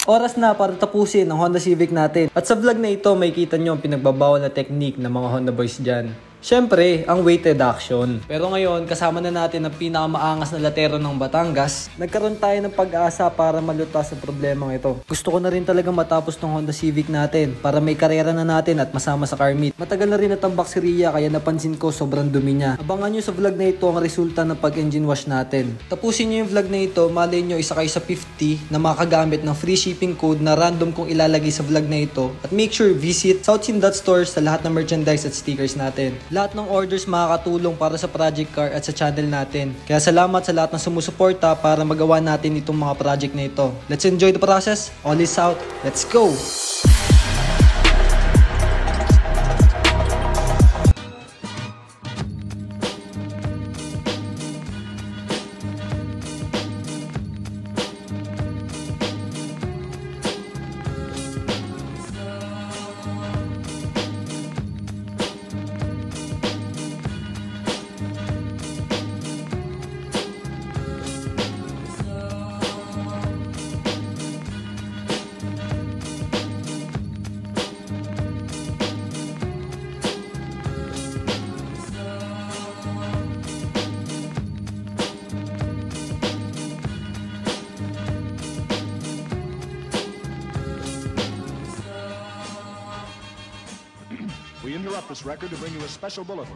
Oras na para tapusin ang Honda Civic natin. At sa vlog na ito, may kita nyo ang pinagbabawal na technique ng mga Honda boys dyan. Siyempre, ang weight reduction. Pero ngayon, kasama na natin ang pinakamaangas na latero ng Batangas. Nagkaroon tayo ng pag-asa para malutas ang problemang ito. Gusto ko na rin talaga matapos ng Honda Civic natin para may karera na natin at masama sa car meet. Matagal na rin natambak si Ria kaya napansin ko sobrang dumi niya. Abangan nyo sa vlog na ito ang resulta ng pag-engine wash natin. Tapusin nyo yung vlog na ito, malay nyo isa kayo sa 50 na makagamit ng free shipping code na random kong ilalagay sa vlog na ito. At make sure visit Southsin.store sa lahat ng merchandise at stickers natin. Lahat ng orders makakatulong para sa project car at sa channel natin. Kaya salamat sa lahat ng sumusuporta para magawa natin itong mga project na ito. Let's enjoy the process. All is out. Let's go! We interrupt this record to bring you a special bulletin.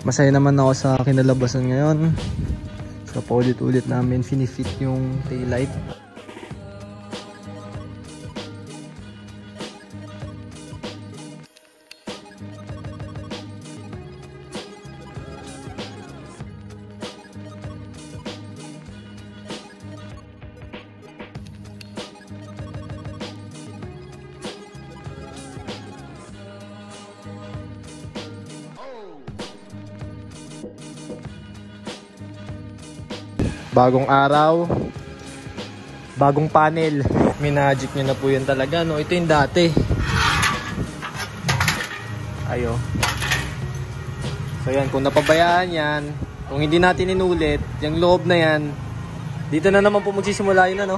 Masaya naman ako sa kinalabasan ngayon. So paulit-ulit namin finifit yung taillight. Bagong araw, bagong panel. Minagic nyo na po yan talaga, no? Ito yung dati. Ayo. So yan, kung napabayaan yan, kung hindi natin inulit, yung loob na yan, dito na naman po magsisimula yun, ano?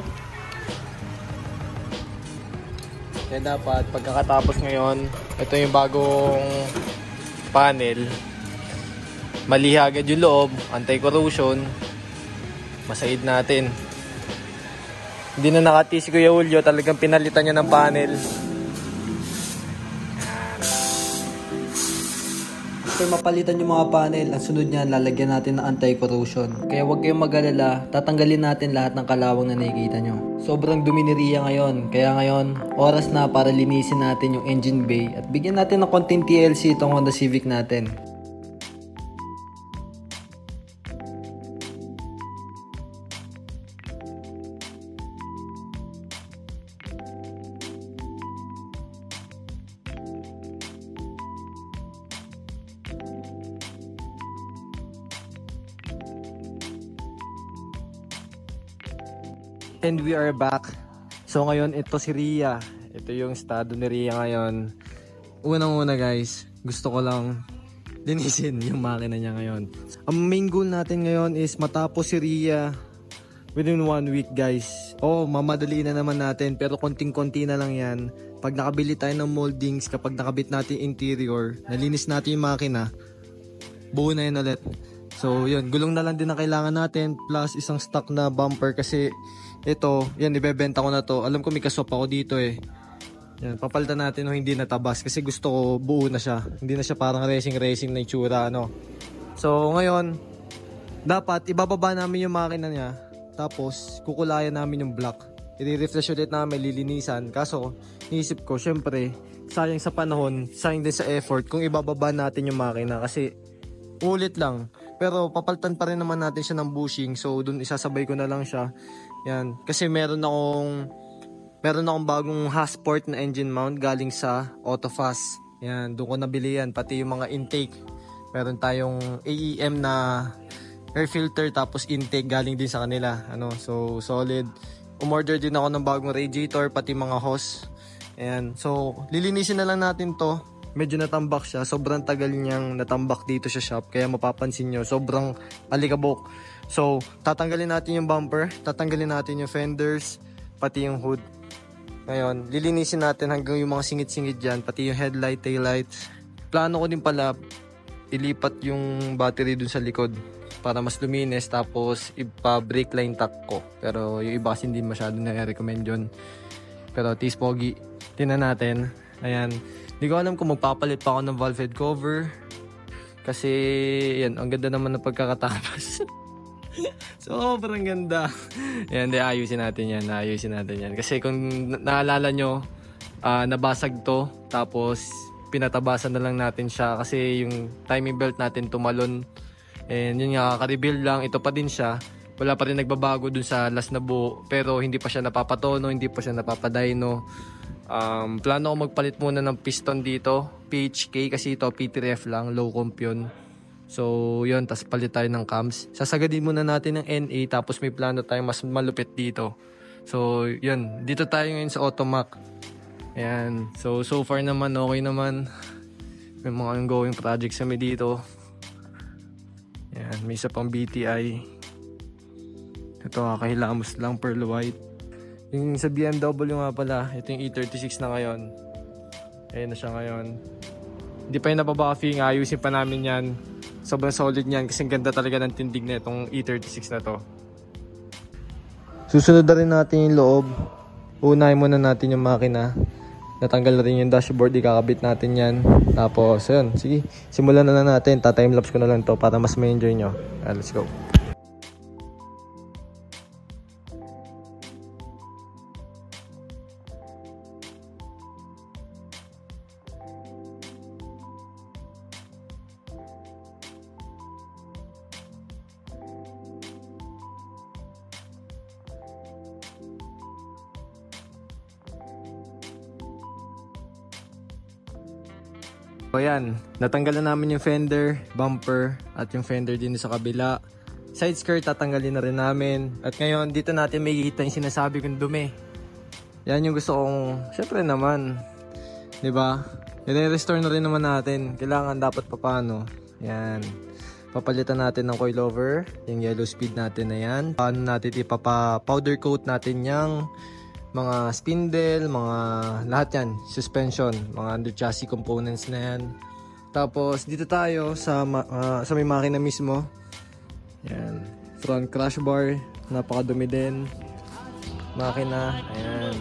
Kaya dapat, pagkakatapos ngayon, ito yung bagong panel. Maliha agad yung loob, anti-corrosion. Masaid natin. Hindi na nakati si Kuya Julio, talagang pinalitan niya ng panel. After mapalitan yung mga panel, ang sunod niyan lalagyan natin ng anti-corrosion. Kaya huwag kayong mag-alala, tatanggalin natin lahat ng kalawang na nakikita nyo. Sobrang dumi ni Ria ngayon, kaya ngayon oras na para linisin natin yung engine bay at bigyan natin ng konting TLC itong Honda Civic natin. And we are back. So ngayon ito si Ria. Ito yung estado ni Ria ngayon. Unang-una guys, gusto ko lang linisin yung makina niya ngayon. Ang main goal natin ngayon is matapos si Ria within 1 week guys. Mamadali na naman natin pero konting-konti na lang yan. Pag nakabili tayo ng moldings, kapag nakabit natin interior, nalinis natin yung makina, buo na yun ulit. So yun, gulong na lang din ang kailangan natin plus isang stock na bumper kasi ito, yan, ibebenta ko na to. Alam ko may kasop ako dito eh. Yan, papalitan natin o hindi natabas kasi gusto ko buo na siya. Hindi na siya parang racing na itsura, ano. So, ngayon, dapat ibababa namin yung makina niya. Tapos, kukulayan namin yung block. I-refresh ulit namin, lilinisan. Kaso, niisip ko, syempre, sayang sa panahon, sayang din sa effort kung ibababa natin yung makina kasi ulit lang. Pero papalitan pa rin naman natin siya ng bushing. So, dun isasabay ko na lang siya. Yan, kasi meron akong bagong Hasport na engine mount galing sa Autofast. Yan, doon ko nabili yan, pati yung mga intake. Meron tayong AEM na air filter tapos intake galing din sa kanila. So solid. Umorder din ako ng bagong radiator pati mga hose. Ayan. So, lilinisin na lang natin to. Medyo natambak siya. Sobrang tagal niyang natambak dito sa shop. Kaya mapapansin nyo, sobrang alikabok. So, tatanggalin natin yung bumper. Tatanggalin natin yung fenders. Pati yung hood. Ngayon, lilinisin natin hanggang yung mga singit-singit dyan. Pati yung headlight, taillights. Plano ko din pala ilipat yung battery dun sa likod para mas luminis, tapos ipa-brake line tack ko. Pero yung iba kasi hindi masyado na-recommend yun. Pero tis pogi, tingnan natin. Ayan, hindi ko alam kung magpapalit pa ako ng valve head cover kasi yan, ang ganda naman ng pagkakatapos. Sobrang ganda. Ayan, di ayusin natin yan. Kasi kung naalala nyo, nabasag to, tapos pinatabasan na lang natin siya kasi yung timing belt natin tumalon. And yun nga, kaka-rebuild lang, ito pa din siya. Wala pa rin nagbabago dun sa last na buo, pero hindi pa siya napapatono, hindi pa siya napapadyno. Plano ko magpalit muna ng piston dito, PHK, kasi ito P3F lang, low comp yun. So yun, tas palit tayo ng cams. Sasagadin muna natin ng NA, tapos may plano tayo mas malupit dito. So yun, dito tayo ngayon sa Automac. Ayan, so far naman, okay naman. May mga ongoing projects kami dito. Ayan, may isa pang BTI. Ito, kakahilamos lang, pearl white. Yung sa BMW nga pala, ito yung E36 na ngayon. Ayan na siya ngayon. Hindi pa yung napabuffing, ayusin pa namin yan. Sobrang solid niyan kasi ganda talaga ng tindig na itong E36 na to. Susunod na rin natin yung loob. Unahin muna natin yung makina. Natanggal na rin yung dashboard, ikakabit natin yan. Tapos, yun, sige, simulan na natin. Ta-timelapse ko na lang to para mas ma-enjoy nyo. Let's go. So yan, natanggal na namin yung fender, bumper, at yung fender din sa kabila. Side skirt tatanggalin na rin namin. At ngayon, dito natin may kita yung sinasabi kong dumi. Yan yung gusto kong, syempre naman, di ba? I-restore na rin naman natin. Kailangan dapat paano. Yan. Papalitan natin ng coilover, yung yellow speed natin na yan. Paano natin ipapa-powder coat natin yung mga spindle, mga lahat yan, suspension, mga under chassis components na yan. Tapos dito tayo sa may makina mismo. Yan, front crash bar, napakadumi din. Makina, ayan.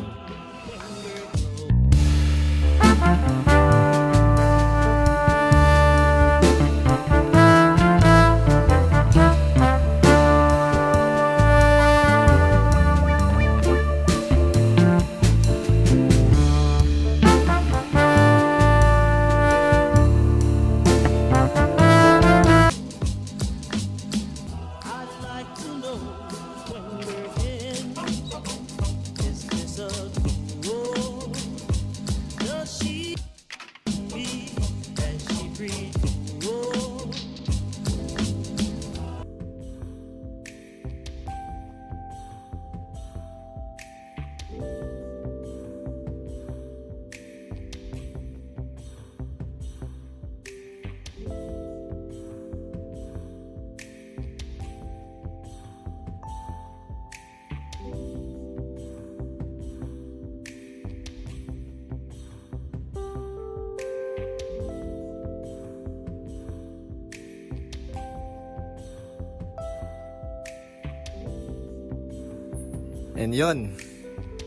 And yun,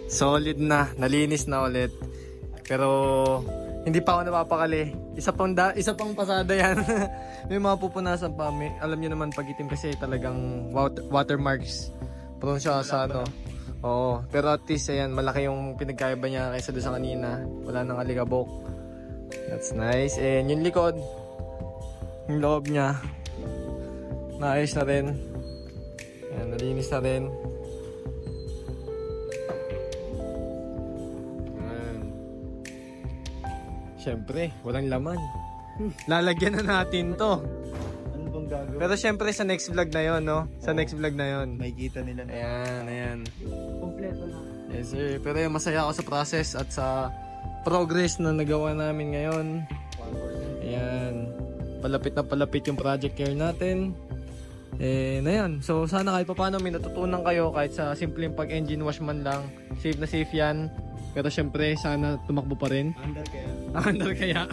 solid na, nalinis na ulit. Pero hindi pa ako napapakali. Isa pang pasada yan. May mga pupunasan pa. Alam nyo naman pag itim kasi talagang watermarks. Prone siya sa ano. Oo, pero at least ayan, malaki yung pinagkaiba niya kaysa doon sa kanina. Wala nang alikabok. That's nice. And yung likod, yung loob niya, naayos na rin. Ayan, nalinis na rin. Siyempre, walang laman. Lalagyan na natin to. Ano bang gagawin? Pero siyempre sa next vlog na yon, no? Sa next vlog na yon. May kita nila na. Ayan, ayan. Kompleto na. Yes sir. Pero yung masaya ako sa process at sa progress na nagawa namin ngayon. Ayan. Palapit yung project care natin. Na yan. So sana kahit paano may natutunan kayo kahit sa simpleng pag-engine wash man lang. Safe na safe yan. Pero syempre sana tumakbo pa rin. Under kaya.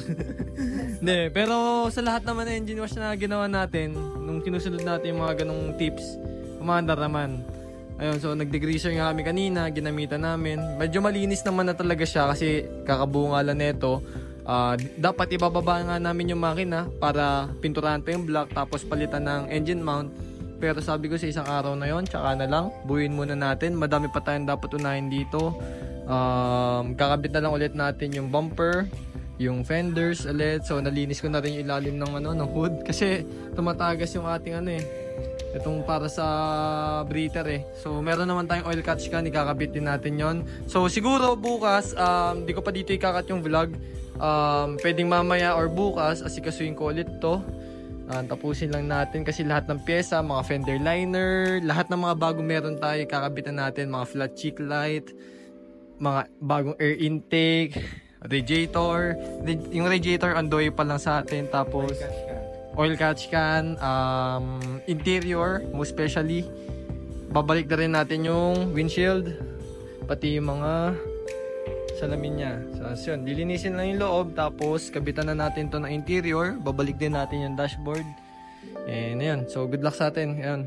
Hindi, pero sa lahat naman ng engine wash na ginawa natin, nung sinusunod natin yung mga ganong tips, umandar naman. Ayun, so nag-degreaser nga kami kanina, ginamitan namin. Medyo malinis naman na talaga siya kasi kakabunga lang neto. Dapat ibababa nga namin yung makina para pinturahan pa yung block tapos palitan ng engine mount. Pero sabi ko sa isang araw na yon, tsaka na lang, buuin muna natin. Madami pa tayong dapat unahin dito. Kakabit na lang ulit natin yung bumper, yung fenders ulit. So nalinis ko na rin yung ilalim ng hood kasi tumatagas yung ating itong para sa breather So meron naman tayong oil catch can, ikakabit din natin yon. So siguro bukas, di ko pa dito ikakat yung vlog. Pwedeng mamaya or bukas asikasuhin ko ulit to. Tapusin lang natin kasi lahat ng pyesa, mga fender liner, lahat ng mga bagong meron tayo kakabitan natin, mga flat cheek light, mga bagong air intake, radiator. Yung radiator andoy pa lang sa atin. Tapos oil catch can, interior, most especially babalik na rin natin yung windshield, pati yung mga salamin niya. So yun, lilinisin lang yung loob, tapos kabitan na natin to ng interior, babalik din natin yung dashboard. And ayan, so good luck sa atin. Ayan.